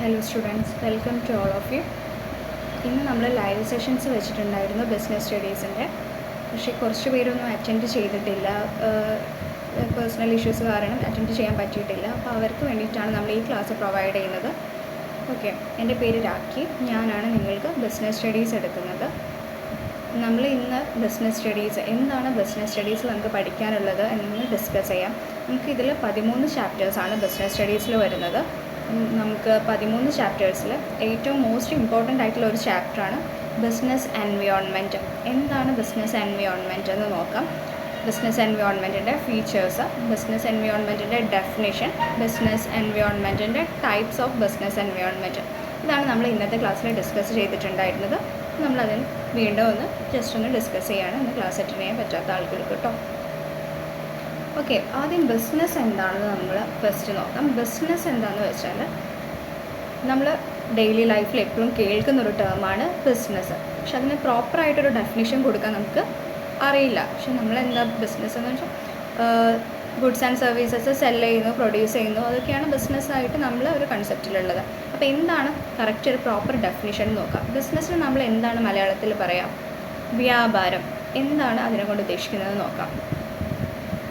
Hello students, welcome to all of you. ഇന്ന് നമ്മൾ live sessions വെച്ചിട്ടുണ്ടായിരുന്നു ബിസിനസ് സ്റ്റഡീസിൻ്റെ. പക്ഷേ കുറച്ച് പേരൊന്നും അറ്റൻഡ് ചെയ്തിട്ടില്ല. പേഴ്സണൽ ഇഷ്യൂസ് കാരണം അറ്റൻഡ് ചെയ്യാൻ പറ്റിയിട്ടില്ല. അപ്പോൾ അവർക്ക് വേണ്ടിയിട്ടാണ് നമ്മൾ ഈ ക്ലാസ് പ്രൊവൈഡ് ചെയ്യുന്നത്. ഓക്കെ, എൻ്റെ പേര് രാഖി. ഞാനാണ് നിങ്ങൾക്ക് ബിസിനസ് സ്റ്റഡീസ് എടുക്കുന്നത്. നമ്മൾ ഇന്ന് ബിസിനസ് സ്റ്റഡീസ് എന്താണ് ബിസിനസ് സ്റ്റഡീസിൽ നമുക്ക് പഠിക്കാനുള്ളത് എന്നൊന്ന് ഡിസ്കസ് ചെയ്യാം. നമുക്കിതിൽ 13 ചാപ്റ്റേഴ്സാണ് ബിസിനസ് സ്റ്റഡീസിൽ വരുന്നത്. നമുക്ക് 13 ചാപ്റ്റേഴ്സിൽ ഏറ്റവും മോസ്റ്റ് ഇമ്പോർട്ടൻ്റ് ആയിട്ടുള്ള ഒരു ചാപ്റ്ററാണ് ബിസിനസ് എൻവയോൺമെൻറ്റ്. എന്താണ് ബിസിനസ് എൻവയോൺമെൻറ്റ് എന്ന് നോക്കാം. ബിസിനസ് എൻവയോൺമെൻറ്റിൻ്റെ ഫീച്ചേഴ്സ്, ബിസിനസ് എൻവയോൺമെൻറ്റിൻ്റെ ഡെഫിനിഷൻ, ബിസിനസ് എൻവയോൺമെൻറ്റിൻ്റെ ടൈപ്സ് ഓഫ് ബിസിനസ് എൻവയോൺമെൻറ്റ്, ഇതാണ് നമ്മൾ ഇന്നത്തെ ക്ലാസ്സിൽ ഡിസ്കസ് ചെയ്തിട്ടുണ്ടായിരുന്നത്. നമ്മളതിന് വീണ്ടും ഒന്ന് ഡിസ്കസ് ചെയ്യാണ് ഇന്ന് ക്ലാസ് അറ്റൻഡ് ചെയ്യാൻ പറ്റാത്ത ആളുകൾക്ക് കേട്ടോ. ഓക്കെ, ആദ്യം ബിസിനസ് എന്താണെന്ന് നമ്മൾ ഫസ്റ്റ് നോക്കാം. ബിസിനസ് എന്താണെന്ന് വെച്ചാൽ നമ്മൾ ഡെയിലി ലൈഫിൽ എപ്പോഴും കേൾക്കുന്നൊരു ടേമാണ് ബിസിനസ്. പക്ഷെ അതിന് പ്രോപ്പറായിട്ടൊരു ഡെഫിനിഷൻ കൊടുക്കാൻ നമുക്ക് അറിയില്ല. പക്ഷെ നമ്മളെന്താ ബിസിനസ് എന്ന് വെച്ചാൽ ഗുഡ്സ് ആൻഡ് സർവീസസ് സെല് ചെയ്യുന്നു, പ്രൊഡ്യൂസ് ചെയ്യുന്നു, അതൊക്കെയാണ് ബിസിനസ്സായിട്ട് നമ്മൾ ഒരു കൺസെപ്റ്റിലുള്ളത്. അപ്പോൾ എന്താണ് കറക്റ്റ് ഒരു പ്രോപ്പർ ഡെഫിനിഷൻ നോക്കാം. ബിസിനസ്സിന് നമ്മൾ എന്താണ് മലയാളത്തിൽ പറയാം? വ്യാപാരം. എന്താണ് അതിനെ കൊണ്ട് ഉദ്ദേശിക്കുന്നത് നോക്കാം.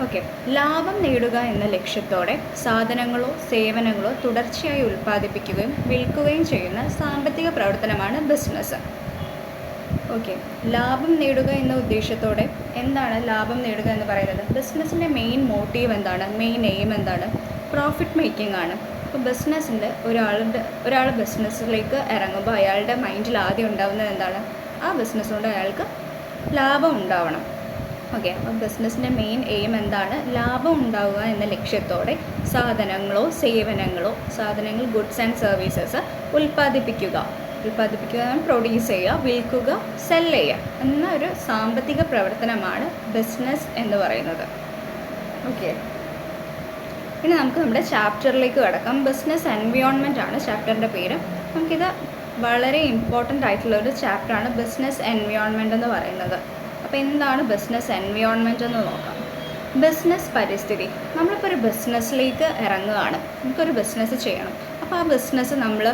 ഓക്കെ, ലാഭം നേടുക എന്ന ലക്ഷ്യത്തോടെ സാധനങ്ങളോ സേവനങ്ങളോ തുടർച്ചയായി ഉൽപ്പാദിപ്പിക്കുകയും വിൽക്കുകയും ചെയ്യുന്ന സാമ്പത്തിക പ്രവർത്തനമാണ് ബിസിനസ്. ഓക്കെ, ലാഭം നേടുക എന്ന ഉദ്ദേശത്തോടെ എന്താണ് ലാഭം നേടുക എന്ന് പറയുന്നത്? ബിസിനസ്സിൻ്റെ മെയിൻ മോട്ടീവ് എന്താണ്? മെയിൻ എയിം എന്താണ്? പ്രോഫിറ്റ് മേക്കിംഗ് ആണ്. അപ്പോൾ ബിസിനസ്സിൻ്റെ ഒരാൾ ബിസിനസ്സിലേക്ക് ഇറങ്ങുമ്പോൾ അയാളുടെ മൈൻഡിൽ ആദ്യം ഉണ്ടാകുന്നത് എന്താണ്? ആ ബിസിനസ് കൊണ്ട് അയാൾക്ക് ലാഭം ഉണ്ടാവണം. ഓക്കെ, അപ്പോൾ ബിസിനസ്സിൻ്റെ മെയിൻ എയിം എന്താണ്? ലാഭം ഉണ്ടാവുക എന്ന ലക്ഷ്യത്തോടെ സാധനങ്ങളോ സേവനങ്ങളോ, സാധനങ്ങൾ ഗുഡ്സ് ആൻഡ് സർവീസസ് ഉൽപ്പാദിപ്പിക്കുക, പ്രൊഡ്യൂസ് ചെയ്യുക, വിൽക്കുക, സെല് ചെയ്യുക എന്ന ഒരു സാമ്പത്തിക പ്രവർത്തനമാണ് ബിസിനസ് എന്ന് പറയുന്നത്. ഓക്കെ, ഇനി നമുക്ക് നമ്മുടെ ചാപ്റ്ററിലേക്ക് കിടക്കാം. ബിസിനസ് എൻവയോൺമെൻറ്റ് ആണ് ചാപ്റ്ററിൻ്റെ പേര്. നമുക്കിത് വളരെ ഇമ്പോർട്ടൻ്റ് ആയിട്ടുള്ള ഒരു ചാപ്റ്ററാണ് ബിസിനസ് എൻവയോൺമെൻറ്റ് എന്ന് പറയുന്നത്. അപ്പോൾ എന്താണ് ബിസിനസ് എൻവയോൺമെൻറ്റ് എന്ന് നോക്കാം. ബിസിനസ് പരിസ്ഥിതി. നമ്മളിപ്പോൾ ഒരു ബിസിനസ്സിലേക്ക് ഇറങ്ങുകയാണ്, നമുക്കൊരു ബിസിനസ് ചെയ്യണം. അപ്പോൾ ആ ബിസിനസ് നമ്മൾ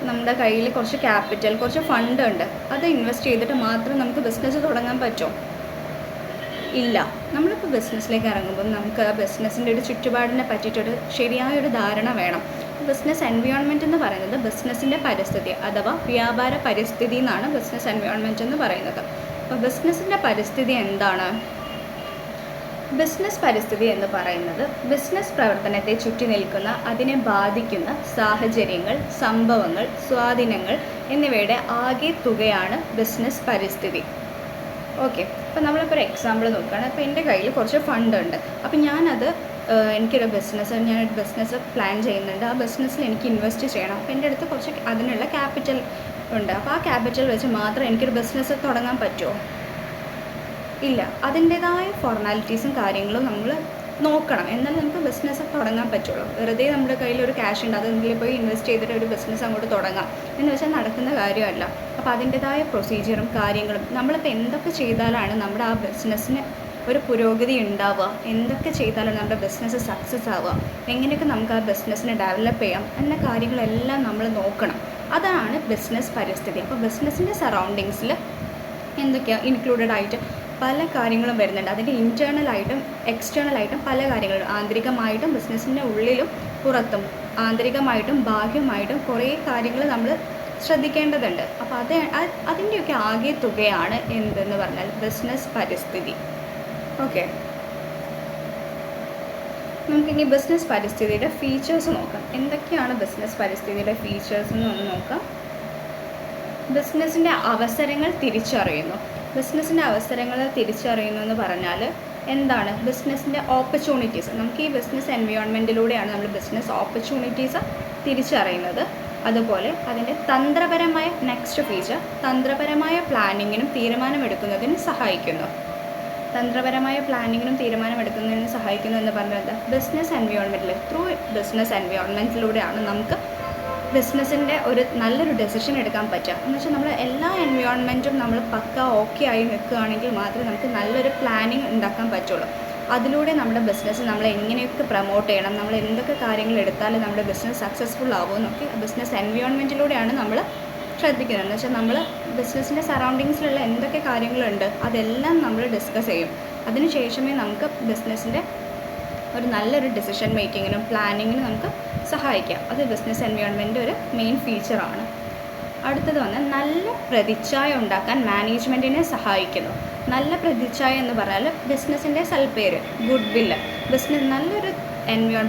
നമ്മുടെ കയ്യിൽ കുറച്ച് ക്യാപിറ്റൽ, കുറച്ച് ഫണ്ട് ഉണ്ട്, അത് ഇൻവെസ്റ്റ് ചെയ്തിട്ട് മാത്രം നമുക്ക് ബിസിനസ് തുടങ്ങാൻ പറ്റുമോ? ഇല്ല. നമ്മളിപ്പോൾ ബിസിനസ്സിലേക്ക് ഇറങ്ങുമ്പോൾ നമുക്ക് ആ ബിസിനസ്സിൻ്റെ ഒരു ചുറ്റുപാടിനെ പറ്റിയിട്ടൊരു ശരിയായൊരു ധാരണ വേണം. ബിസിനസ് എൻവയോൺമെൻറ്റ് എന്ന് പറയുന്നത് ബിസിനസ്സിൻ്റെ പരിസ്ഥിതി അഥവാ വ്യാപാര പരിസ്ഥിതി എന്നാണ് ബിസിനസ് എൻവയോൺമെൻറ്റ് എന്ന് പറയുന്നത്. അപ്പോൾ ബിസിനസ്സിൻ്റെ പരിസ്ഥിതി എന്താണ്? ബിസിനസ് പരിസ്ഥിതി എന്ന് പറയുന്നത് ബിസിനസ് പ്രവർത്തനത്തെ ചുറ്റി നിൽക്കുന്ന, അതിനെ ബാധിക്കുന്ന സാഹചര്യങ്ങൾ, സംഭവങ്ങൾ, സ്വാധീനങ്ങൾ എന്നിവയുടെ ആകെ തുകയാണ് ബിസിനസ് പരിസ്ഥിതി. ഓക്കെ, അപ്പോൾ നമ്മളിപ്പോൾ ഒരു എക്സാമ്പിൾ നോക്കുകയാണ്. അപ്പോൾ എൻ്റെ കയ്യിൽ കുറച്ച് ഫണ്ട് ഉണ്ട്. അപ്പോൾ ഞാനൊരു ബിസിനസ് പ്ലാൻ ചെയ്യുന്നുണ്ട്. ആ ബിസിനസ്സിൽ എനിക്ക് ഇൻവെസ്റ്റ് ചെയ്യണം. അപ്പോൾ എൻ്റെ അടുത്ത് കുറച്ച് അതിനുള്ള ക്യാപിറ്റൽ ഉണ്ട്. അപ്പോൾ ആ ക്യാപിറ്റൽ വെച്ച് മാത്രം എനിക്കൊരു ബിസിനസ് തുടങ്ങാൻ പറ്റുമോ? ഇല്ല. അതിൻ്റേതായ ഫോർമാലിറ്റീസും കാര്യങ്ങളും നമ്മൾ നോക്കണം, എന്നാലും നമുക്ക് ബിസിനസ് തുടങ്ങാൻ പറ്റുള്ളൂ. വെറുതെ നമ്മുടെ കയ്യിൽ ഒരു ക്യാഷ് ഉണ്ട്, അതെങ്കിലും പോയി ഇൻവെസ്റ്റ് ചെയ്തിട്ട് ഒരു ബിസിനസ് അങ്ങോട്ട് തുടങ്ങാം എന്ന് വെച്ചാൽ നടക്കുന്ന കാര്യമല്ല. അപ്പോൾ അതിൻ്റേതായ പ്രൊസീജിയറും കാര്യങ്ങളും നമ്മളിപ്പോൾ എന്തൊക്കെ ചെയ്താലാണ് നമ്മുടെ ആ ബിസിനസ്സിന് ഒരു പുരോഗതി ഉണ്ടാവുക, എന്തൊക്കെ ചെയ്താലാണ് നമ്മുടെ ബിസിനസ് സക്സസ് ആവുക, എങ്ങനെയൊക്കെ നമുക്ക് ആ ബിസിനസ്സിനെ ഡെവലപ്പ് ചെയ്യാം എന്ന കാര്യങ്ങളെല്ലാം നമ്മൾ നോക്കണം. അതാണ് ബിസിനസ് പരിസ്ഥിതി. അപ്പോൾ ബിസിനസ്സിൻ്റെ സറൗണ്ടിങ്സിൽ എന്തൊക്കെയാണ് ഇൻക്ലൂഡഡ് ആയിട്ട് പല കാര്യങ്ങളും വരുന്നുണ്ട്. അതിൻ്റെ ഇൻറ്റേർണലായിട്ടും എക്സ്റ്റേണലായിട്ടും പല കാര്യങ്ങളും, ആന്തരികമായിട്ടും ബിസിനസ്സിൻ്റെ ഉള്ളിലും പുറത്തും, ആന്തരികമായിട്ടും ബാഹ്യമായിട്ടും കുറേ കാര്യങ്ങൾ നമ്മൾ ശ്രദ്ധിക്കേണ്ടതുണ്ട്. അപ്പോൾ അതിൻ്റെയൊക്കെ ആകെ തുകയാണ് എന്തെന്ന് പറഞ്ഞാൽ ബിസിനസ് പരിസ്ഥിതി. ഓക്കെ, നമുക്കിനി ബിസിനസ് പരിസ്ഥിതിയുടെ ഫീച്ചേഴ്സ് നോക്കാം. എന്തൊക്കെയാണ് ബിസിനസ് പരിസ്ഥിതിയുടെ ഫീച്ചേഴ്സ് എന്ന് നോക്കാം. ബിസിനസ്സിൻ്റെ അവസരങ്ങൾ തിരിച്ചറിയുന്നു. ബിസിനസ്സിൻ്റെ അവസരങ്ങൾ തിരിച്ചറിയുന്നു എന്ന് പറഞ്ഞാൽ എന്താണ്? ബിസിനസ്സിൻ്റെ ഓപ്പർച്യൂണിറ്റീസ്. നമുക്ക് ഈ ബിസിനസ് എൻവയോൺമെൻറ്റിലൂടെയാണ് നമ്മൾ ബിസിനസ് ഓപ്പർച്യൂണിറ്റീസ് തിരിച്ചറിയുന്നത്. അതുപോലെ അതിൻ്റെ തന്ത്രപരമായ നെക്സ്റ്റ് ഫീച്ചർ, തന്ത്രപരമായ പ്ലാനിങ്ങിനും തീരുമാനമെടുക്കുന്നതിനും സഹായിക്കുന്നു. തന്ത്രപരമായ പ്ലാനിങ്ങിനും തീരുമാനമെടുക്കുന്നതിനും സഹായിക്കുന്നു എന്ന് പറഞ്ഞത് ബിസിനസ് എൻവയോൺമെൻറ്റിൽ, ത്രൂ ബിസിനസ് എൻവയോൺമെൻറ്റിലൂടെയാണ് നമുക്ക് ബിസിനസ്സിൻ്റെ നല്ലൊരു ഡെസിഷൻ എടുക്കാൻ പറ്റുക. എന്ന് വെച്ചാൽ നമ്മൾ എല്ലാ എൻവയോൺമെൻറ്റും നമ്മൾ പക്ക ഓക്കെ ആയി നിൽക്കുകയാണെങ്കിൽ മാത്രമേ നമുക്ക് നല്ലൊരു പ്ലാനിങ് ഉണ്ടാക്കാൻ പറ്റുള്ളൂ. അതിലൂടെ നമ്മുടെ ബിസിനസ് നമ്മൾ എങ്ങനെയൊക്കെ പ്രൊമോട്ട് ചെയ്യണം, നമ്മൾ എന്തൊക്കെ കാര്യങ്ങൾ എടുത്താൽ നമ്മുടെ ബിസിനസ് സക്സസ്ഫുൾ ആവുമെന്നൊക്കെ ബിസിനസ് എൻവയോൺമെൻറ്റിലൂടെയാണ് നമ്മൾ ശ്രദ്ധിക്കുന്നത്. എന്ന് വെച്ചാൽ നമ്മൾ ബിസിനസ്സിൻ്റെ സറൗണ്ടിങ്സിലുള്ള എന്തൊക്കെ കാര്യങ്ങളുണ്ട് അതെല്ലാം നമ്മൾ ഡിസ്കസ് ചെയ്യും. അതിന് ശേഷമേ നമുക്ക് ബിസിനസ്സിൻ്റെ ഒരു നല്ലൊരു ഡിസിഷൻ മേക്കിങ്ങിനും പ്ലാനിങ്ങിനും നമുക്ക് സഹായിക്കാം. അത് ബിസിനസ് എൻവയോൺമെൻറ്റ് ഒരു മെയിൻ ഫീച്ചറാണ്. അടുത്തത് നല്ല പ്രതിച്ഛായ ഉണ്ടാക്കാൻ മാനേജ്മെൻറ്റിനെ സഹായിക്കുന്നു. നല്ല പ്രതിച്ഛായ എന്ന് പറഞ്ഞാൽ ബിസിനസ്സിൻ്റെ സൽപ്പേര്, ഗുഡ് വില്ല്, നല്ലൊരു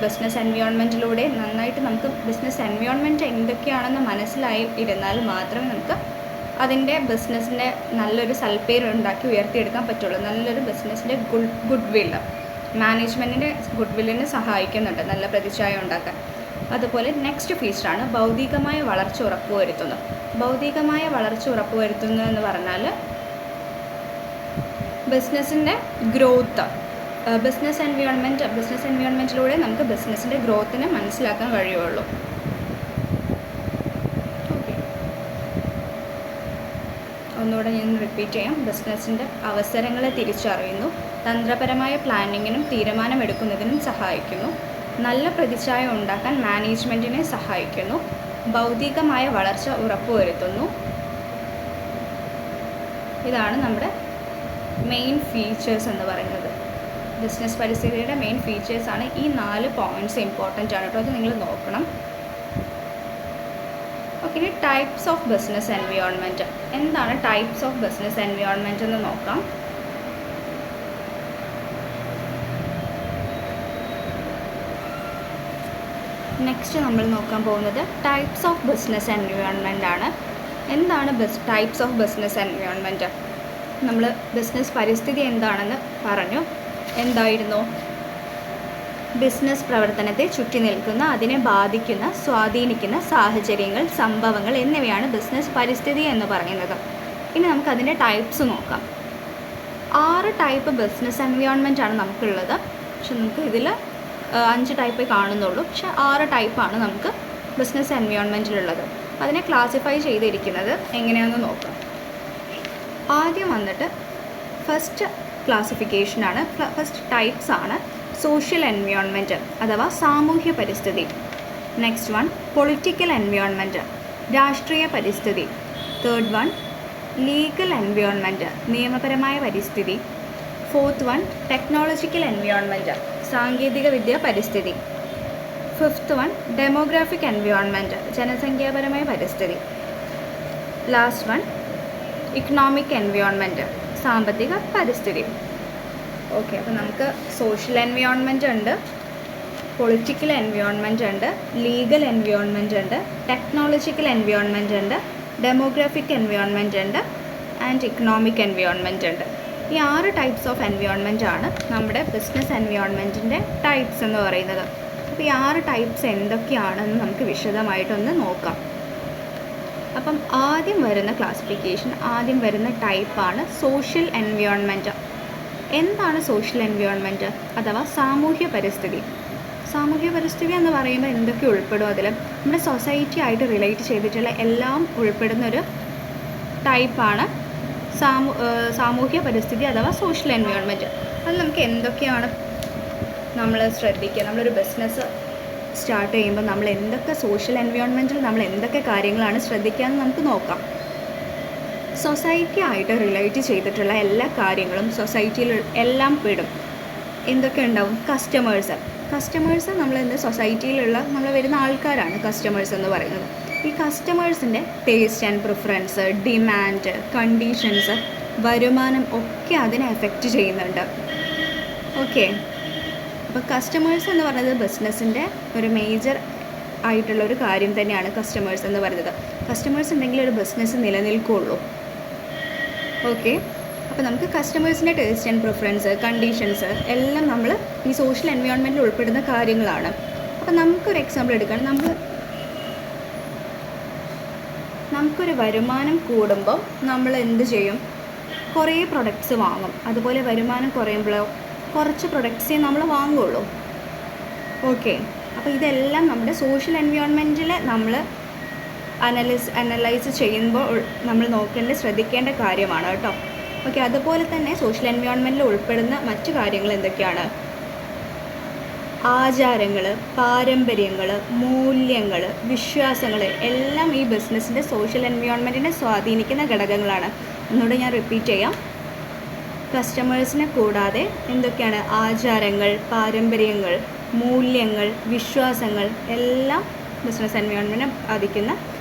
ബിസിനസ് എൻവയോൺമെൻറ്റിലൂടെ നന്നായിട്ട് നമുക്ക് ബിസിനസ് എൻവയോൺമെൻറ്റ് എന്തൊക്കെയാണെന്ന് മനസ്സിലായി ഇരുന്നാൽ മാത്രമേ നമുക്ക് അതിൻ്റെ ബിസിനസ്സിൻ്റെ നല്ലൊരു സൽപ്പേര് ഉണ്ടാക്കി ഉയർത്തിയെടുക്കാൻ പറ്റുള്ളൂ. നല്ലൊരു ബിസിനസ്സിൻ്റെ ഗുഡ് വില്ല് മാനേജ്മെൻറ്റിൻ്റെ ഗുഡ് വില്ലിനെ സഹായിക്കുന്നുണ്ട് നല്ല പ്രതിച്ഛായ ഉണ്ടാക്കാൻ. അതുപോലെ നെക്സ്റ്റ് ഫീച്ചറാണ് ഭൗതികമായ വളർച്ച ഉറപ്പുവരുത്തുന്നു. ഭൗതികമായ വളർച്ച ഉറപ്പുവരുത്തുന്നു എന്ന് പറഞ്ഞാൽ ബിസിനസ്സിൻ്റെ ഗ്രോത്ത്, ബിസിനസ് എൻവയോൺമെൻറ്റിലൂടെ നമുക്ക് ബിസിനസ്സിൻ്റെ ഗ്രോത്തിനെ മനസ്സിലാക്കാൻ കഴിയുള്ളൂ. ഒന്നുകൂടെ ഞാൻ റിപ്പീറ്റ് ചെയ്യാം. ബിസിനസ്സിൻ്റെ അവസരങ്ങളെ തിരിച്ചറിയുന്നു, തന്ത്രപരമായ പ്ലാനിങ്ങിനും തീരുമാനമെടുക്കുന്നതിനും സഹായിക്കുന്നു, നല്ല പ്രതിച്ഛായ ഉണ്ടാക്കാൻ മാനേജ്മെൻറ്റിനെ സഹായിക്കുന്നു, ഭൗതികമായ വളർച്ച ഉറപ്പുവരുത്തുന്നു. ഇതാണ് നമ്മുടെ മെയിൻ ഫീച്ചേഴ്സ് എന്ന് പറയുന്നത്. ബിസിനസ് പരിസ്ഥിതിയുടെ മെയിൻ ഫീച്ചേഴ്സാണ്. ഈ 4 പോയിൻറ്റ്സ് ഇമ്പോർട്ടൻ്റ് ആണ് കേട്ടോ, അത് നിങ്ങൾ നോക്കണം. ഓക്കെ, ഇനി ടൈപ്സ് ഓഫ് ബിസിനസ് എൻവയോൺമെൻറ്റ്. എന്താണ് ടൈപ്സ് ഓഫ് ബിസിനസ് എൻവയോൺമെൻറ്റ് എന്ന് നോക്കാം. നെക്സ്റ്റ് നമ്മൾ നോക്കാൻ പോകുന്നത് ടൈപ്സ് ഓഫ് ബിസിനസ് എൻവയോൺമെൻ്റ് ആണ്. എന്താണ് ടൈപ്സ് ഓഫ് ബിസിനസ് എൻവയോൺമെൻറ്റ്? നമ്മൾ ബിസിനസ് പരിസ്ഥിതി എന്താണെന്ന് പറഞ്ഞു. എന്തായിരുന്നു? ബിസിനസ് പ്രവർത്തനത്തെ ചുറ്റി നിൽക്കുന്ന, അതിനെ ബാധിക്കുന്ന, സ്വാധീനിക്കുന്ന സാഹചര്യങ്ങൾ, സംഭവങ്ങൾ എന്നിവയാണ് ബിസിനസ് പരിസ്ഥിതി എന്ന് പറയുന്നത്. ഇനി നമുക്കതിൻ്റെ ടൈപ്സ് നോക്കാം. 6 ടൈപ്പ് ബിസിനസ് എൻവയോൺമെൻ്റ് ആണ് നമുക്കുള്ളത്. പക്ഷെ നമുക്ക് ഇതിൽ 5 ടൈപ്പേ കാണുന്നുള്ളൂ. പക്ഷെ 6 ടൈപ്പാണ് നമുക്ക് ബിസിനസ് എൻവയോൺമെൻറ്റിലുള്ളത്. അതിനെ ക്ലാസിഫൈ ചെയ്തിരിക്കുന്നത് എങ്ങനെയാണെന്ന് നോക്കാം. ആദ്യം വന്നിട്ട് ഫസ്റ്റ് ക്ലാസിഫിക്കേഷനാണ്, ഫസ്റ്റ് ടൈപ്സ് ആണ് സോഷ്യൽ എൻവയോൺമെൻറ്റ് അഥവാ സാമൂഹ്യ പരിസ്ഥിതി. നെക്സ്റ്റ് വൺ പൊളിറ്റിക്കൽ എൻവയോൺമെൻറ്റ്, രാഷ്ട്രീയ പരിസ്ഥിതി. തേർഡ് വൺ ലീഗൽ എൻവയോൺമെൻറ്റ്, നിയമപരമായ പരിസ്ഥിതി. ഫോർത്ത് വൺ ടെക്നോളജിക്കൽ എൻവയോൺമെൻറ്റ്, സാങ്കേതിക വിദ്യ പരിസ്ഥിതി. ഫിഫ്ത്ത് വൺ ഡെമോഗ്രാഫിക് എൻവയോൺമെൻറ്റ്, ജനസംഖ്യാപരമായ പരിസ്ഥിതി. ലാസ്റ്റ് വൺ ഇക്കണോമിക് എൻവയോൺമെൻറ്റ്, സാമ്പത്തിക പരിസ്ഥിതി. ഓക്കെ, അപ്പോൾ നമുക്ക് സോഷ്യൽ എൻവയോൺമെൻറ്റ് ഉണ്ട്, പൊളിറ്റിക്കൽ എൻവയോൺമെൻറ്റ് ഉണ്ട്, ലീഗൽ എൻവയോൺമെൻറ്റ് ഉണ്ട്, ടെക്നോളജിക്കൽ എൻവയോൺമെൻറ്റ് ഉണ്ട്, ഡെമോഗ്രാഫിക് എൻവയോൺമെൻറ്റ് ഉണ്ട്, ആൻഡ് ഇക്കണോമിക് എൻവയോൺമെൻറ്റ് ഉണ്ട്. ഈ 6 ടൈപ്സ് ഓഫ് എൻവയോൺമെൻറ്റ് ആണ് നമ്മുടെ ബിസിനസ് എൻവയോൺമെൻറ്റിൻ്റെ ടൈപ്സ് എന്ന് പറയുന്നത്. അപ്പോൾ ഈ 6 ടൈപ്സ് എന്തൊക്കെയാണെന്ന് നമുക്ക് വിശദമായിട്ടൊന്ന് നോക്കാം. അപ്പം ആദ്യം വരുന്ന ക്ലാസിഫിക്കേഷൻ, ആദ്യം വരുന്ന ടൈപ്പാണ് സോഷ്യൽ എൻവയോൺമെൻറ്റ്. എന്താണ് സോഷ്യൽ എൻവയോൺമെൻറ്റ് അഥവാ സാമൂഹ്യ പരിസ്ഥിതി? സാമൂഹ്യ പരിസ്ഥിതി എന്ന് പറയുമ്പോൾ എന്തൊക്കെ ഉൾപ്പെടും? അതിൽ നമ്മുടെ സൊസൈറ്റി ആയിട്ട് റിലേറ്റ് ചെയ്തിട്ടുള്ള എല്ലാം ഉൾപ്പെടുന്നൊരു ടൈപ്പാണ് സാമൂഹ്യ പരിസ്ഥിതി അഥവാ സോഷ്യൽ എൻവയോൺമെൻറ്റ്. അത് നമുക്ക് എന്തൊക്കെയാണ് നമ്മൾ ശ്രദ്ധിക്കുക? നമ്മളൊരു ബിസിനസ് സ്റ്റാർട്ട് ചെയ്യുമ്പോൾ നമ്മൾ എന്തൊക്കെ സോഷ്യൽ എൻവയോൺമെൻറ്റിൽ നമ്മൾ എന്തൊക്കെ കാര്യങ്ങളാണ് ശ്രദ്ധിക്കുക എന്ന് നമുക്ക് നോക്കാം. സൊസൈറ്റി ആയിട്ട് റിലേറ്റ് ചെയ്തിട്ടുള്ള എല്ലാ കാര്യങ്ങളും സൊസൈറ്റിയിൽ എല്ലാം പെടും. എന്തൊക്കെ ഉണ്ടാവും? കസ്റ്റമേഴ്സ് നമ്മൾ സൊസൈറ്റിയിലുള്ള നമ്മൾ വരുന്ന ആൾക്കാരാണ് കസ്റ്റമേഴ്സ് എന്ന് പറയുന്നത്. ഈ കസ്റ്റമേഴ്സിൻ്റെ taste and preference, demand, conditions, വരുമാനം ഒക്കെ അതിനെ എഫക്റ്റ് ചെയ്യുന്നുണ്ട്. ഓക്കെ, അപ്പോൾ കസ്റ്റമേഴ്സ് എന്ന് പറയുന്നത് ബിസിനസ്സിൻ്റെ ഒരു മേജർ ആയിട്ടുള്ളൊരു കാര്യം തന്നെയാണ് കസ്റ്റമേഴ്സ് എന്ന് പറയുന്നത്. കസ്റ്റമേഴ്സ് ഉണ്ടെങ്കിൽ ഒരു ബിസിനസ് നിലനിൽക്കുകയുള്ളൂ. ഓക്കെ, അപ്പോൾ നമുക്ക് കസ്റ്റമേഴ്സിൻ്റെ ടേസ്റ്റ് ആൻഡ് പ്രിഫറൻസ്, കണ്ടീഷൻസ് എല്ലാം നമ്മൾ ഈ സോഷ്യൽ എൻവയോൺമെൻറ്റിൽ ഉൾപ്പെടുന്ന കാര്യങ്ങളാണ്. അപ്പോൾ നമുക്കൊരു എക്സാമ്പിൾ എടുക്കുകയാണ്. നമുക്കൊരു വരുമാനം കൂടുമ്പോൾ നമ്മൾ എന്ത് ചെയ്യും? കുറേ പ്രൊഡക്ട്സ് വാങ്ങും. അതുപോലെ വരുമാനം കുറയുമ്പോഴോ കുറച്ച് പ്രൊഡക്ട്സേ നമ്മൾ വാങ്ങുകയുള്ളൂ. ഓക്കെ, അപ്പോൾ ഇതെല്ലാം നമ്മുടെ സോഷ്യൽ എൻവയോൺമെൻറ്റിൽ നമ്മൾ അനലൈസ് ചെയ്യുമ്പോൾ നമ്മൾ ശ്രദ്ധിക്കേണ്ട കാര്യമാണ് കേട്ടോ. ഓക്കെ, അതുപോലെ തന്നെ സോഷ്യൽ എൻവയോൺമെൻറ്റിൽ ഉൾപ്പെടുന്ന മറ്റു കാര്യങ്ങൾ എന്തൊക്കെയാണ്? ആചാരങ്ങൾ, പാരമ്പര്യങ്ങൾ, മൂല്യങ്ങൾ, വിശ്വാസങ്ങൾ എല്ലാം ഈ ബിസിനസ്സിൻ്റെ സോഷ്യൽ എൻവയോൺമെൻറ്റിനെ സ്വാധീനിക്കുന്ന ഘടകങ്ങളാണ്. ഒന്നുകൂടെ ഞാൻ റിപ്പീറ്റ് ചെയ്യാം. കസ്റ്റമേഴ്സിനെ കൂടാതെ എന്തൊക്കെയാണ്? ആചാരങ്ങൾ, പാരമ്പര്യങ്ങൾ, മൂല്യങ്ങൾ, വിശ്വാസങ്ങൾ എല്ലാം ബിസിനസ് എൻവയോൺമെൻറ്റിനെ ബാധിക്കുന്ന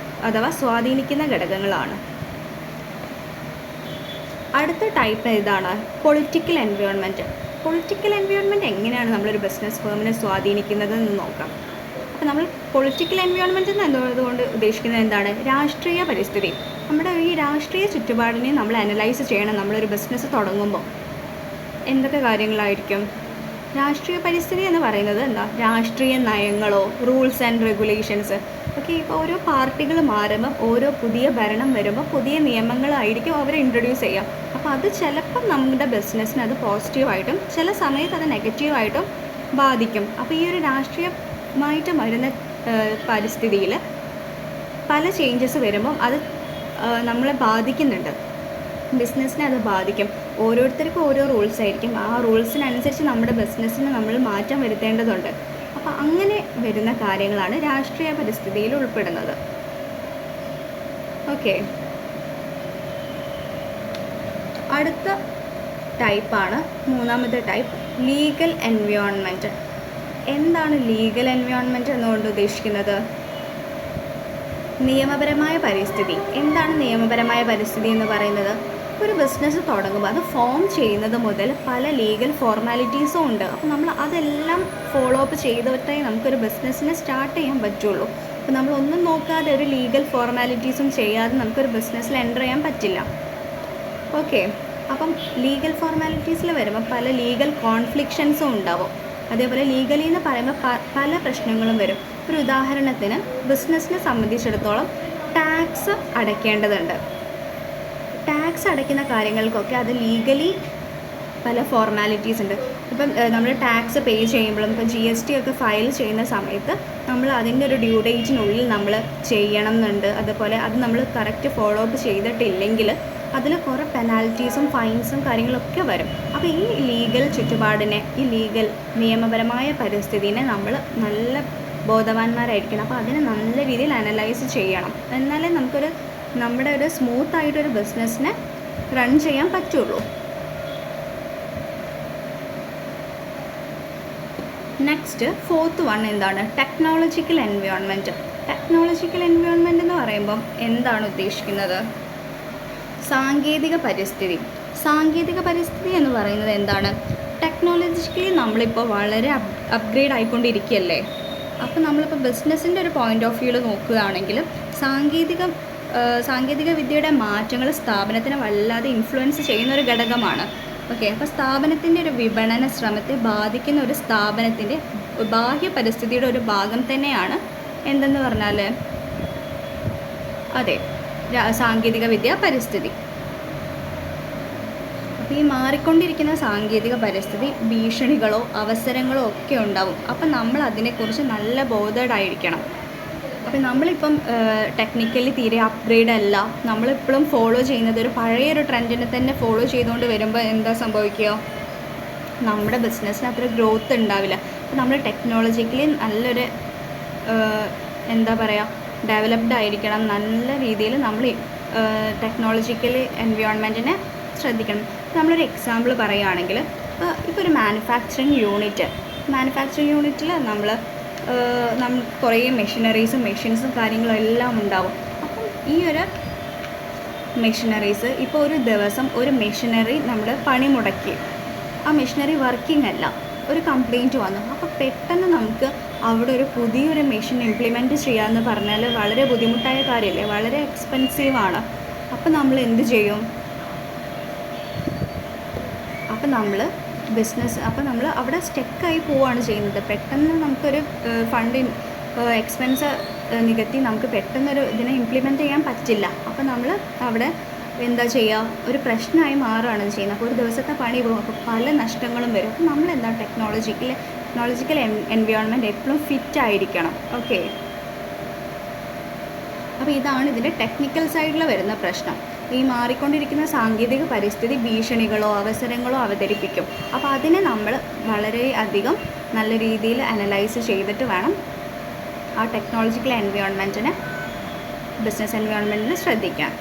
അഥവാ സ്വാധീനിക്കുന്ന ഘടകങ്ങളാണ്. അടുത്ത ടൈപ്പ് ഇതാണ് പൊളിറ്റിക്കൽ എൻവയോൺമെൻറ്റ്. പൊളിറ്റിക്കൽ എൻവയോൺമെൻറ്റ് എങ്ങനെയാണ് നമ്മളൊരു ബിസിനസ് ഫേമിനെ സ്വാധീനിക്കുന്നതെന്ന് നോക്കാം. അപ്പോൾ നമ്മൾ പൊളിറ്റിക്കൽ എൻവയോൺമെൻറ്റ് എന്നതുകൊണ്ട് ഉദ്ദേശിക്കുന്നത് എന്താണ്? രാഷ്ട്രീയ പരിസ്ഥിതി. നമ്മുടെ ഈ രാഷ്ട്രീയ ചുറ്റുപാടിനെ നമ്മൾ അനലൈസ് ചെയ്യണം. നമ്മളൊരു ബിസിനസ് തുടങ്ങുമ്പോൾ എന്തൊക്കെ കാര്യങ്ങളായിരിക്കും? രാഷ്ട്രീയ പരിസ്ഥിതി എന്ന് പറയുന്നത് എന്താ? രാഷ്ട്രീയ നയങ്ങളോ റൂൾസ് ആൻഡ് റെഗുലേഷൻസ്. ഓക്കെ, ഇപ്പോൾ ഓരോ പാർട്ടികൾ മാറുമ്പോൾ ഓരോ പുതിയ ഭരണം വരുമ്പോൾ പുതിയ നിയമങ്ങളായിരിക്കും അവർ ഇൻട്രൊഡ്യൂസ് ചെയ്യുക. അപ്പോൾ അത് ചിലപ്പം നമ്മുടെ ബിസിനസ്സിന് അത് പോസിറ്റീവായിട്ടും ചില സമയത്ത് അത് നെഗറ്റീവായിട്ടും ബാധിക്കും. അപ്പോൾ ഈ ഒരു രാഷ്ട്രീയമായിട്ട് വരുന്ന പരിസ്ഥിതിയിൽ പല ചേഞ്ചസ് വരുമ്പം അത് നമ്മളെ ബാധിക്കുന്നുണ്ട്, ബിസിനസ്സിനെ അത് ബാധിക്കും. ഓരോരുത്തർക്കും ഓരോ റൂൾസ് ആയിരിക്കും. ആ റൂൾസിനനുസരിച്ച് നമ്മുടെ ബിസിനസ്സിന് നമ്മൾ മാറ്റം വരുത്തേണ്ടതുണ്ട്. അപ്പോൾ അങ്ങനെ വരുന്ന കാര്യങ്ങളാണ് രാഷ്ട്രീയ പരിസ്ഥിതിയിൽ ഉൾപ്പെടുന്നത്. ഓക്കെ, അടുത്ത ടൈപ്പാണ് മൂന്നാമത്തെ ടൈപ്പ്, ലീഗൽ എൻവയോൺമെൻറ്റ്. എന്താണ് ലീഗൽ എൻവയോൺമെൻറ്റ് എന്നുകൊണ്ട് ഉദ്ദേശിക്കുന്നത്? നിയമപരമായ പരിസ്ഥിതി. എന്താണ് നിയമപരമായ പരിസ്ഥിതി എന്ന് പറയുന്നത്? ഒരു ബിസിനസ് തുടങ്ങുമ്പോൾ അത് ഫോം ചെയ്യുന്നത് മുതൽ പല ലീഗൽ ഫോർമാലിറ്റീസും ഉണ്ട്. അപ്പോൾ നമ്മൾ അതെല്ലാം ഫോളോ അപ്പ് ചെയ്തിട്ടേ നമുക്കൊരു ബിസിനസ്സിനെ സ്റ്റാർട്ട് ചെയ്യാൻ പറ്റുള്ളൂ. അപ്പോൾ നമ്മളൊന്നും നോക്കാതെ ഒരു ലീഗൽ ഫോർമാലിറ്റീസും ചെയ്യാതെ നമുക്കൊരു ബിസിനസ്സിൽ എൻ്റർ ചെയ്യാൻ പറ്റില്ല. ഓക്കെ, അപ്പം ലീഗൽ ഫോർമാലിറ്റീസിൽ വരുമ്പോൾ പല ലീഗൽ കോൺഫ്ലിക്ഷൻസും ഉണ്ടാവും. അതേപോലെ ലീഗലി എന്ന് പറയുമ്പോൾ പല പ്രശ്നങ്ങളും വരും. ഒരു ഉദാഹരണത്തിന് ബിസിനസ്സിനെ സംബന്ധിച്ചിടത്തോളം ടാക്സ് അടയ്ക്കേണ്ടതുണ്ട്. ടാക്സ് അടയ്ക്കുന്ന കാര്യങ്ങൾക്കൊക്കെ അത് ലീഗലി പല ഫോർമാലിറ്റീസ് ഉണ്ട്. ഇപ്പം നമ്മൾ ടാക്സ് പേ ചെയ്യുമ്പോഴും ഇപ്പം GST ഒക്കെ ഫയൽ ചെയ്യുന്ന സമയത്ത് നമ്മൾ അതിൻ്റെ ഒരു ഡ്യൂ ഡേറ്റിനുള്ളിൽ നമ്മൾ ചെയ്യണം എന്നുണ്ട്. അതുപോലെ അത് നമ്മൾ കറക്റ്റ് ഫോളോ അപ്പ് ചെയ്തിട്ടില്ലെങ്കിൽ അതിൽ കുറേ പെനാൽറ്റീസും ഫൈൻസും കാര്യങ്ങളൊക്കെ വരും. അപ്പോൾ ഈ ലീഗൽ ചുറ്റുപാടിനെ, ഈ ലീഗൽ നിയമപരമായ പരിസ്ഥിതിനെ നമ്മൾ നല്ല ബോധവാന്മാരായിരിക്കണം. അപ്പോൾ അതിനെ നല്ല രീതിയിൽ അനലൈസ് ചെയ്യണം. എന്നാലേ നമ്മുടെ ഒരു സ്മൂത്തായിട്ടൊരു ബിസിനസ്സിനെ റൺ ചെയ്യാൻ പറ്റുള്ളൂ. നെക്സ്റ്റ് ഫോർത്ത് വൺ എന്താണ്? Technological environment. ടെക്നോളജിക്കൽ എൻവയോൺമെൻറ്റ് എന്ന് പറയുമ്പം എന്താണ് ഉദ്ദേശിക്കുന്നത്? സാങ്കേതിക പരിസ്ഥിതി. സാങ്കേതിക പരിസ്ഥിതി എന്ന് പറയുന്നത് എന്താണ്? ടെക്നോളജിക്കലി നമ്മളിപ്പോൾ വളരെ അപ്ഗ്രേഡ് ആയിക്കൊണ്ടിരിക്കുകയല്ലേ. അപ്പോൾ നമ്മളിപ്പോൾ ബിസിനസ്സിൻ്റെ ഒരു പോയിൻ്റ് ഓഫ് വ്യൂവിൽ നോക്കുകയാണെങ്കിൽ സാങ്കേതിക വിദ്യയുടെ മാറ്റങ്ങൾ സ്ഥാപനത്തിനെ വല്ലാതെ ഇൻഫ്ലുവൻസ് ചെയ്യുന്ന ഒരു ഘടകമാണ്. ഓക്കെ, അപ്പോൾ സ്ഥാപനത്തിൻ്റെ ഒരു വിപണന ശ്രമത്തെ ബാധിക്കുന്ന ഒരു സ്ഥാപനത്തിൻ്റെ ബാഹ്യ പരിസ്ഥിതിയുടെ ഒരു ഭാഗം തന്നെയാണ് എന്തെന്ന് പറഞ്ഞാൽ അതെ, സാങ്കേതിക വിദ്യ പരിസ്ഥിതി. അപ്പോൾ ഈ മാറിക്കൊണ്ടിരിക്കുന്ന സാങ്കേതിക പരിസ്ഥിതി ഭീഷണികളോ അവസരങ്ങളോ ഒക്കെ ഉണ്ടാവും. അപ്പം നമ്മൾ അതിനെക്കുറിച്ച് നല്ല ബോധേഡായിരിക്കണം. അപ്പം നമ്മളിപ്പം ടെക്നിക്കലി തീരെ അപ്ഗ്രേഡ് അല്ല, നമ്മളിപ്പോഴും ഫോളോ ചെയ്യുന്നത് ഒരു പഴയൊരു ട്രെൻഡിനെ തന്നെ ഫോളോ ചെയ്തുകൊണ്ട് വരുമ്പോൾ എന്താ സംഭവിക്കുക? നമ്മുടെ ബിസിനസ്സിന് അത്ര ഗ്രോത്ത് ഉണ്ടാവില്ല. അപ്പോൾ നമ്മൾ ടെക്നോളജിക്കലി നല്ലൊരു എന്താ പറയുക, ഡെവലപ്ഡ് ആയിരിക്കണം. നല്ല രീതിയിൽ നമ്മൾ ടെക്നോളജിക്കൽ എൻവയോൺമെൻറ്റിനെ ശ്രദ്ധിക്കണം. നമ്മളൊരു എക്സാമ്പിൾ പറയുകയാണെങ്കിൽ ഇപ്പോൾ ഒരു മാനുഫാക്ചറിങ് യൂണിറ്റിൽ നമ്മൾ കുറേ മെഷീനറീസും മെഷീൻസും കാര്യങ്ങളും എല്ലാം ഉണ്ടാവും. അപ്പം ഈ ഒരു മെഷീനറീസ് ഇപ്പോൾ ഒരു ദിവസം ഒരു മെഷീനറി നമ്മൾ പണി മുടക്കി, ആ മെഷീനറി വർക്കിംഗ് അല്ല, ഒരു കംപ്ലയിൻറ്റ് വന്നു. അപ്പോൾ പെട്ടെന്ന് നമുക്ക് അവിടെ ഒരു പുതിയൊരു മെഷീൻ ഇംപ്ലിമെൻറ്റ് ചെയ്യാമെന്ന് പറഞ്ഞാൽ വളരെ ബുദ്ധിമുട്ടായ കാര്യമല്ലേ, വളരെ എക്സ്പെൻസീവാണ്. അപ്പോൾ നമ്മൾ എന്ത് ചെയ്യും? അപ്പോൾ നമ്മൾ അവിടെ സ്റ്റെക്കായി പോവുകയാണ് ചെയ്യുന്നത്. പെട്ടെന്ന് നമുക്കൊരു ഫണ്ട് എക്സ്പെൻസ് നികത്തി നമുക്ക് പെട്ടെന്നൊരു ഇതിനെ ഇംപ്ലിമെൻറ്റ് ചെയ്യാൻ പറ്റില്ല. അപ്പോൾ നമ്മൾ അവിടെ എന്താ ചെയ്യുക? ഒരു പ്രശ്നമായി മാറുകയാണ് ചെയ്യുന്നത്. അപ്പോൾ ഒരു ദിവസത്തെ പണി പോകും. അപ്പോൾ പല നഷ്ടങ്ങളും വരും. അപ്പോൾ നമ്മളെന്താ ടെക്നോളജിക്കൽ എൻവയോൺമെൻറ്റ് എപ്പോഴും ഫിറ്റ് ആയിരിക്കണം. ഓക്കെ, അപ്പോൾ ഇതാണ് ഇതിൻ്റെ ടെക്നിക്കൽ സൈഡിൽ വരുന്ന പ്രശ്നം. ഈ മാറിക്കൊണ്ടിരിക്കുന്ന സാങ്കേതിക പരിസ്ഥിതി ഭീഷണികളോ അവസരങ്ങളോ അവതരിപ്പിക്കും. അപ്പോൾ അതിനെ നമ്മൾ വളരെയധികം നല്ല രീതിയിൽ അനലൈസ് ചെയ്തിട്ട് വേണം ആ ടെക്നോളജിക്കൽ എൻവയോൺമെൻറ്റിനെ, ബിസിനസ് എൻവയോൺമെൻറ്റിനെ ശ്രദ്ധിക്കാൻ.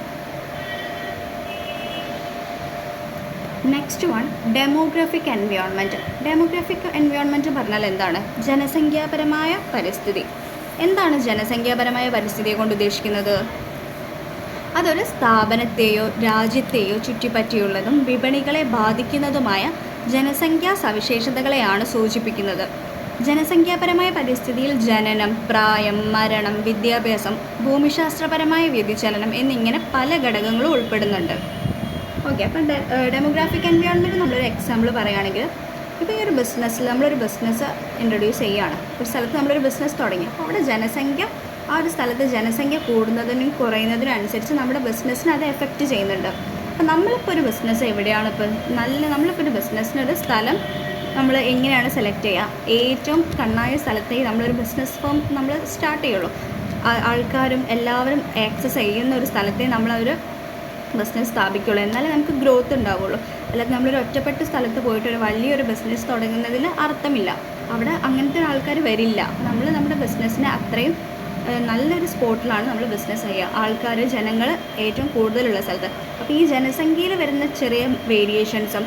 Next one, demographic environment. Demographic environment പറഞ്ഞാൽ എന്താണ്? ജനസംഖ്യാപരമായ പരിസ്ഥിതി. എന്താണ് ജനസംഖ്യാപരമായ പരിസ്ഥിതിയെ കൊണ്ട് ഉദ്ദേശിക്കുന്നത്? അതൊരു സ്ഥാപനത്തെയോ രാജ്യത്തെയോ ചുറ്റിപ്പറ്റിയുള്ളതും വിപണികളെ ബാധിക്കുന്നതുമായ ജനസംഖ്യാ സവിശേഷതകളെയാണ് സൂചിപ്പിക്കുന്നത്. ജനസംഖ്യാപരമായ പരിസ്ഥിതിയിൽ ജനനം, പ്രായം, മരണം, വിദ്യാഭ്യാസം, ഭൂമിശാസ്ത്രപരമായ വ്യതിചലനം എന്നിങ്ങനെ പല ഘടകങ്ങളും ഉൾപ്പെടുന്നുണ്ട്. ഓക്കെ, അപ്പം ഡെമോഗ്രാഫിക് എൻവയോൺമെൻറ്റ് നമ്മളൊരു എക്സാമ്പിൾ പറയുകയാണെങ്കിൽ, ഇപ്പോൾ ഈ ഒരു ബിസിനസ്സിൽ നമ്മളൊരു ബിസിനസ് ഇൻട്രൊഡ്യൂസ് ചെയ്യുകയാണ്. ഒരു സ്ഥലത്ത് നമ്മളൊരു ബിസിനസ് തുടങ്ങി. അപ്പോൾ അവിടെ ജനസംഖ്യ, ആ ഒരു സ്ഥലത്ത് ജനസംഖ്യ കൂടുന്നതിനും കുറയുന്നതിനും അനുസരിച്ച് നമ്മുടെ ബിസിനസ്സിനെ അത് എഫക്റ്റ് ചെയ്യുന്നുണ്ട്. അപ്പോൾ നമ്മളിപ്പോൾ ഒരു ബിസിനസ് എവിടെയാണ് നമ്മളിപ്പോൾ ഒരു ബിസിനസ്സിനൊരു സ്ഥലം നമ്മൾ എങ്ങനെയാണ് സെലക്ട് ചെയ്യുക? ഏറ്റവും കണ്ണായ സ്ഥലത്തേ നമ്മളൊരു ബിസിനസ് ഫേം നമ്മൾ സ്റ്റാർട്ട് ചെയ്യുള്ളൂ. ആൾക്കാരും എല്ലാവരും ആക്സസ് ചെയ്യുന്ന ഒരു സ്ഥലത്തേ നമ്മളൊരു ബിസിനസ് സ്ഥാപിക്കുള്ളൂ. എന്നാലേ നമുക്ക് ഗ്രോത്ത് ഉണ്ടാവുള്ളൂ. അല്ലാതെ നമ്മളൊരു ഒറ്റപ്പെട്ട സ്ഥലത്ത് പോയിട്ട് ഒരു വലിയൊരു ബിസിനസ് തുടങ്ങുന്നതിൽ അർത്ഥമില്ല. അവിടെ അങ്ങനത്തെ ആൾക്കാർ വരില്ല. നമ്മൾ നമ്മുടെ ബിസിനസ്സിനെ അത്രയും നല്ലൊരു സ്പോട്ടിലാണ് നമ്മൾ ബിസിനസ് ചെയ്യുക, ആൾക്കാർ, ജനങ്ങൾ ഏറ്റവും കൂടുതലുള്ള സ്ഥലത്ത്. അപ്പോൾ ഈ ജനസംഖ്യയിൽ വരുന്ന ചെറിയ വേരിയേഷൻസും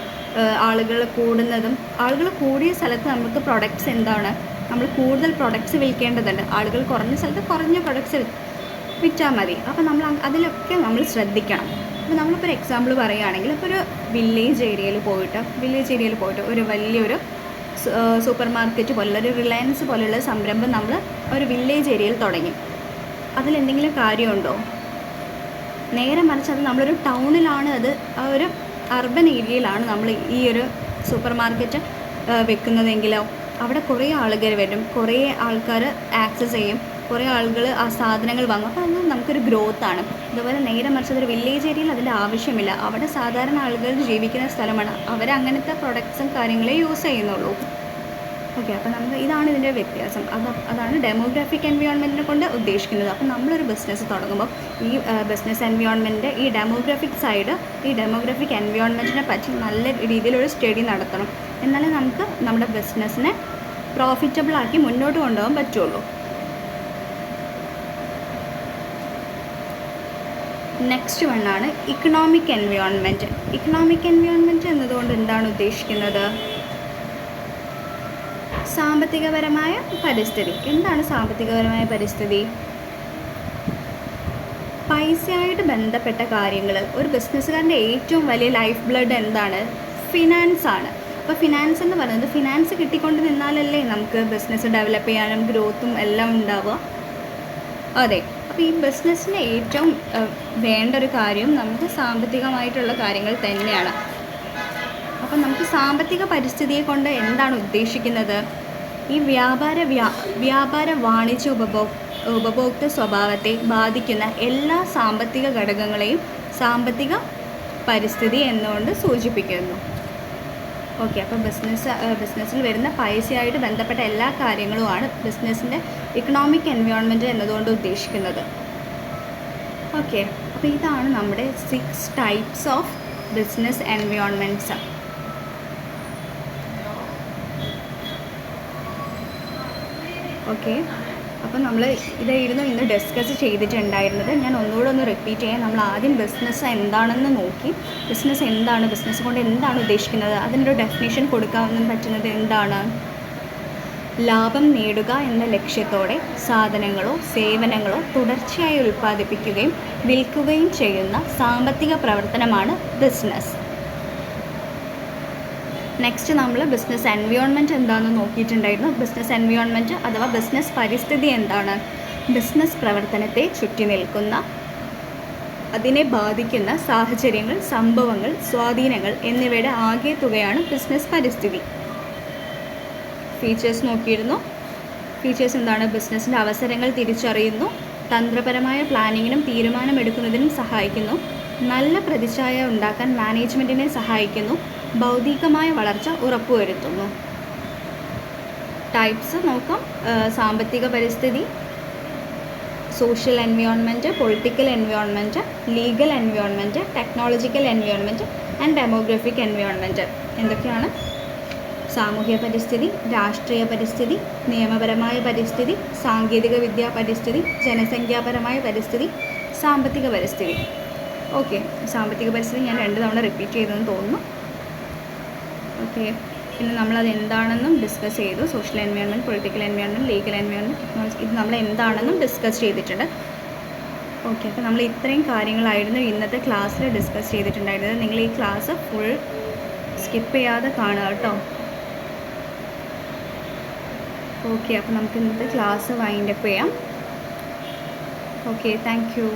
ആളുകൾ കൂടുന്നതും, ആളുകൾ കൂടിയ സ്ഥലത്ത് നമുക്ക് പ്രൊഡക്ട്സ് എന്താണ്, നമ്മൾ കൂടുതൽ പ്രൊഡക്ട്സ് വിൽക്കേണ്ടതുണ്ട്. ആളുകൾ കുറഞ്ഞ സ്ഥലത്ത് കുറഞ്ഞ പ്രൊഡക്ട്സ് വിറ്റാൽ മതി. അപ്പോൾ നമ്മൾ അതിലൊക്കെ നമ്മൾ ശ്രദ്ധിക്കണം. അപ്പോൾ നമ്മളിപ്പോൾ ഒരു എക്സാമ്പിൾ പറയുകയാണെങ്കിൽ, ഇപ്പോൾ ഒരു വില്ലേജ് ഏരിയയിൽ പോയിട്ട് ഒരു വലിയൊരു സൂപ്പർ മാർക്കറ്റ് പോലുള്ള ഒരു റിലയൻസ് പോലുള്ള സംരംഭം നമ്മൾ ഒരു വില്ലേജ് ഏരിയയിൽ തുടങ്ങി. അതിലെന്തെങ്കിലും കാര്യമുണ്ടോ? നേരെ മറിച്ച് അത് നമ്മളൊരു ടൗണിലാണ്, അത് ആ ഒരു അർബൻ ഏരിയയിലാണ് നമ്മൾ ഈ ഒരു സൂപ്പർ മാർക്കറ്റ് വെക്കുന്നതെങ്കിലോ അവിടെ കുറേ ആളുകൾ വരും, കുറേ ആൾക്കാർ ആക്സസ് ചെയ്യും, കുറേ ആളുകൾ ആ സാധനങ്ങൾ വാങ്ങും. അപ്പോൾ അത് നമുക്കൊരു ഗ്രോത്താണ്. അതുപോലെ നേരെ മറിച്ച് അതൊരു വില്ലേജ് ഏരിയയിൽ അതിൻ്റെ ആവശ്യമില്ല. അവിടെ സാധാരണ ആളുകൾ ജീവിക്കുന്ന സ്ഥലമാണ്. അവരങ്ങനത്തെ പ്രൊഡക്ട്സും കാര്യങ്ങളെ യൂസ് ചെയ്യുന്നുള്ളൂ. ഓക്കെ, അപ്പോൾ നമുക്ക് ഇതാണ് ഇതിൻ്റെ വ്യത്യാസം. അതാണ് ഡെമോഗ്രാഫിക് എൻവയോൺമെൻറ്റിനെ കൊണ്ട് ഉദ്ദേശിക്കുന്നത്. അപ്പോൾ നമ്മളൊരു ബിസിനസ് തുടങ്ങുമ്പോൾ ഈ ബിസിനസ് എൻവയോൺമെൻറ്റ്, ഈ ഡെമോഗ്രാഫിക് സൈഡ്, ഈ ഡെമോഗ്രാഫിക് എൻവയോൺമെൻറ്റിനെ പറ്റി നല്ല രീതിയിലൊരു സ്റ്റഡി നടത്തണം. എന്നാലേ നമുക്ക് നമ്മുടെ ബിസിനസ്സിനെ പ്രോഫിറ്റബിളാക്കി മുന്നോട്ട് കൊണ്ടുപോകാൻ പറ്റുള്ളൂ. നെക്സ്റ്റ് വണ്ണാണ് ഇക്കണോമിക് എൻവയോൺമെൻറ്റ്. ഇക്കണോമിക് എൻവയോൺമെൻറ്റ് എന്നതുകൊണ്ട് എന്താണ് ഉദ്ദേശിക്കുന്നത്? സാമ്പത്തികപരമായ പരിസ്ഥിതി. എന്താണ് സാമ്പത്തികപരമായ പരിസ്ഥിതി? പൈസയായിട്ട് ബന്ധപ്പെട്ട കാര്യങ്ങൾ. ഒരു ബിസിനസ്സുകാരൻ്റെ ഏറ്റവും വലിയ ലൈഫ് ബ്ലഡ് എന്താണ്? ഫിനാൻസ് ആണ്. അപ്പോൾ ഫിനാൻസ് എന്ന് പറയുന്നത്, ഫിനാൻസ് കിട്ടിക്കൊണ്ട് നിന്നാലല്ലേ നമുക്ക് ബിസിനസ് ഡെവലപ്പ് ചെയ്യാനും ഗ്രോത്തും എല്ലാം ഉണ്ടാവുക. അതെ, അപ്പോൾ ഈ ബിസിനസ്സിന് ഏറ്റവും വേണ്ട ഒരു കാര്യം നമുക്ക് സാമ്പത്തികമായിട്ടുള്ള കാര്യങ്ങൾ തന്നെയാണ്. അപ്പം നമുക്ക് സാമ്പത്തിക പരിസ്ഥിതിയെ കൊണ്ട് എന്താണ് ഉദ്ദേശിക്കുന്നത്? ഈ വ്യാപാര വാണിജ്യ ഉപഭോക്തൃ സ്വഭാവത്തെ ബാധിക്കുന്ന എല്ലാ സാമ്പത്തിക ഘടകങ്ങളെയും സാമ്പത്തിക പരിസ്ഥിതി എന്നുകൊണ്ട് സൂചിപ്പിക്കുന്നു. ഓക്കെ, അപ്പോൾ ബിസിനസ്സിൽ വരുന്ന പൈസയായിട്ട് ബന്ധപ്പെട്ട എല്ലാ കാര്യങ്ങളുമാണ് ബിസിനസ്സിൻ്റെ ഇക്കണോമിക് എൻവയോൺമെൻറ്റ് എന്നതുകൊണ്ട് ഉദ്ദേശിക്കുന്നത്. ഓക്കെ, അപ്പോൾ ഇതാണ് നമ്മുടെ 6 types of business environments. Okay, അപ്പോൾ നമ്മൾ ഇതായിരുന്നു ഇന്ന് ഡിസ്കസ് ചെയ്തിട്ടുണ്ടായിരുന്നത്. ഞാൻ ഒന്നുകൂടെ ഒന്ന് റിപ്പീറ്റ് ചെയ്യാം. നമ്മൾ ആദ്യം ബിസിനസ് എന്താണെന്ന് നോക്കി, ബിസിനസ് എന്താണ്, ബിസിനസ് കൊണ്ട് എന്താണ് ഉദ്ദേശിക്കുന്നത്, അതിനൊരു ഡെഫിനിഷൻ കൊടുക്കാൻ പറ്റുന്നത് എന്താണ്? ലാഭം നേടുക എന്ന ലക്ഷ്യത്തോടെ സാധനങ്ങളോ സേവനങ്ങളോ തുടർച്ചയായി ഉൽപ്പാദിപ്പിക്കുകയും വിൽക്കുകയും ചെയ്യുന്ന സാമ്പത്തിക പ്രവർത്തനമാണ് ബിസിനസ്. നെക്സ്റ്റ് നമ്മൾ ബിസിനസ് എൻവയോൺമെൻറ്റ് എന്താണെന്ന് നോക്കിയിട്ടുണ്ടായിരുന്നു. ബിസിനസ് എൻവയോൺമെൻറ്റ് അഥവാ ബിസിനസ് പരിസ്ഥിതി എന്താണ്? ബിസിനസ് പ്രവർത്തനത്തെ ചുറ്റി നിൽക്കുന്ന, അതിനെ ബാധിക്കുന്ന സാഹചര്യങ്ങൾ, സംഭവങ്ങൾ, സ്വാധീനങ്ങൾ എന്നിവയുടെ ആകെ തുകയാണ് ബിസിനസ് പരിസ്ഥിതി. ഫീച്ചേഴ്സ് നോക്കിയിരുന്നു. ഫീച്ചേഴ്സ് എന്താണ്? ബിസിനസ്സിൻ്റെ അവസരങ്ങൾ തിരിച്ചറിയുന്നു, തന്ത്രപരമായ പ്ലാനിങ്ങിനും തീരുമാനമെടുക്കുന്നതിനും സഹായിക്കുന്നു, നല്ല പ്രതിച്ഛായ ഉണ്ടാക്കാൻ മാനേജ്മെൻറ്റിനെ സഹായിക്കുന്നു, ഭൗതികമായ വളർച്ച ഉറപ്പുവരുത്തുന്നു. ടൈപ്സ് നോക്കാം. സാമ്പത്തിക പരിസ്ഥിതി, social environment, political environment, legal environment, technological environment and demographic environment. എന്തൊക്കെയാണ്? സാമൂഹ്യ പരിസ്ഥിതി, രാഷ്ട്രീയ പരിസ്ഥിതി, നിയമപരമായ പരിസ്ഥിതി, സാങ്കേതിക വിദ്യാ പരിസ്ഥിതി, ജനസംഖ്യാപരമായ പരിസ്ഥിതി, സാമ്പത്തിക പരിസ്ഥിതി. ഓക്കെ, സാമ്പത്തിക പരിസ്ഥിതി ഞാൻ 2 തവണ റിപ്പീറ്റ് ചെയ്തെന്ന് തോന്നുന്നു. ഓക്കെ, പിന്നെ നമ്മളത് എന്താണെന്നും ഡിസ്കസ് ചെയ്തു. Social environment, political environment, legal environment, technology, ഇത് നമ്മൾ എന്താണെന്നും ഡിസ്കസ് ചെയ്തിട്ടുണ്ട്. ഓക്കെ, അപ്പോൾ നമ്മൾ ഇത്രയും കാര്യങ്ങളായിരുന്നു ഇന്നത്തെ ക്ലാസ്സിൽ ഡിസ്കസ് ചെയ്തിട്ടുണ്ടായിരുന്നത്. നിങ്ങൾ ഈ ക്ലാസ് ഫുൾ സ്കിപ്പ് ചെയ്യാതെ കാണുക കേട്ടോ. ഓക്കെ, അപ്പോൾ നമുക്ക് ഇന്നത്തെ ക്ലാസ് വൈൻഡപ്പ് ചെയ്യാം. Okay, thank you.